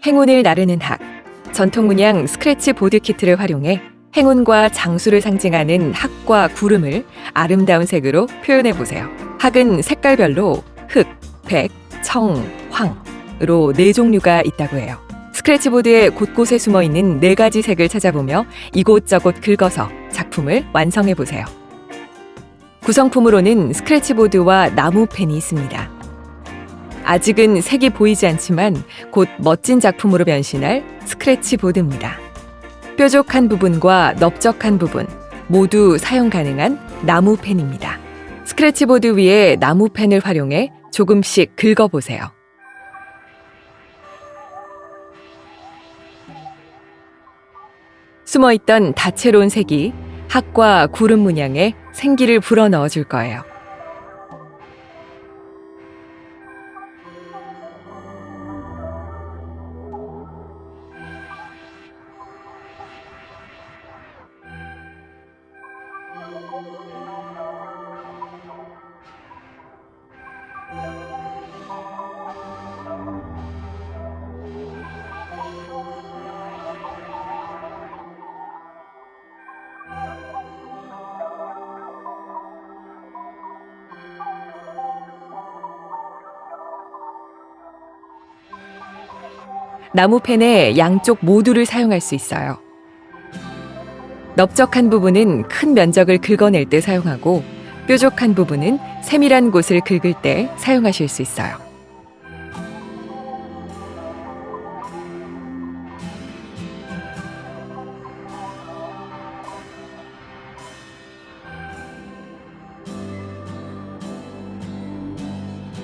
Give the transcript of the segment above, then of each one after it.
행운을 나르는 학. 전통 문양 스크래치 보드 키트를 활용해 행운과 장수를 상징하는 학과 구름을 아름다운 색으로 표현해 보세요. 학은 색깔별로 흑, 백, 청, 황으로 4종류가 있다고 해요. 스크래치보드의 곳곳에 숨어있는 4가지 색을 찾아보며 이곳저곳 긁어서 작품을 완성해 보세요. 구성품으로는 스크래치보드와 나무펜이 있습니다. 아직은 색이 보이지 않지만 곧 멋진 작품으로 변신할 스크래치보드입니다. 뾰족한 부분과 넓적한 부분 모두 사용 가능한 나무펜입니다. 스크래치보드 위에 나무펜을 활용해 조금씩 긁어보세요. 숨어있던 다채로운 색이 학과 구름 문양에 생기를 불어넣어 줄 거예요. 나무펜의 양쪽 모두를 사용할 수 있어요. 넓적한 부분은 큰 면적을 긁어낼 때 사용하고 뾰족한 부분은 세밀한 곳을 긁을 때 사용하실 수 있어요.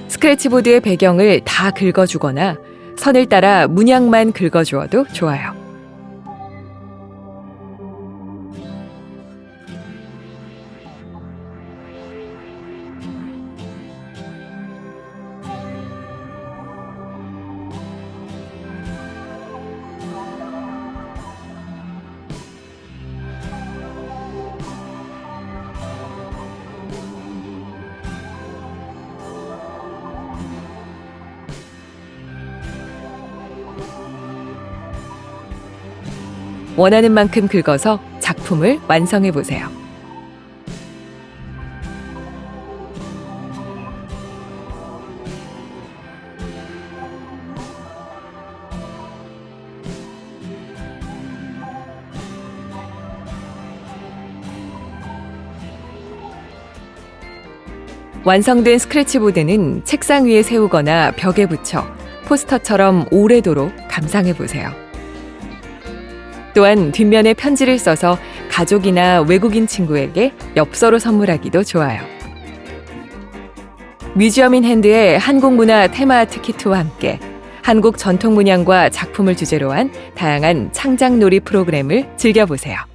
스크래치보드의 배경을 다 긁어주거나 선을 따라 문양만 긁어주어도 좋아요. 원하는 만큼 긁어서 작품을 완성해 보세요. 완성된 스크래치보드는 책상 위에 세우거나 벽에 붙여 포스터처럼 오래도록 감상해 보세요. 또한 뒷면에 편지를 써서 가족이나 외국인 친구에게 엽서로 선물하기도 좋아요. 뮤지엄 인 핸드의 한국문화 테마아트 키트와 함께 한국 전통 문양과 작품을 주제로 한 다양한 창작놀이 프로그램을 즐겨보세요.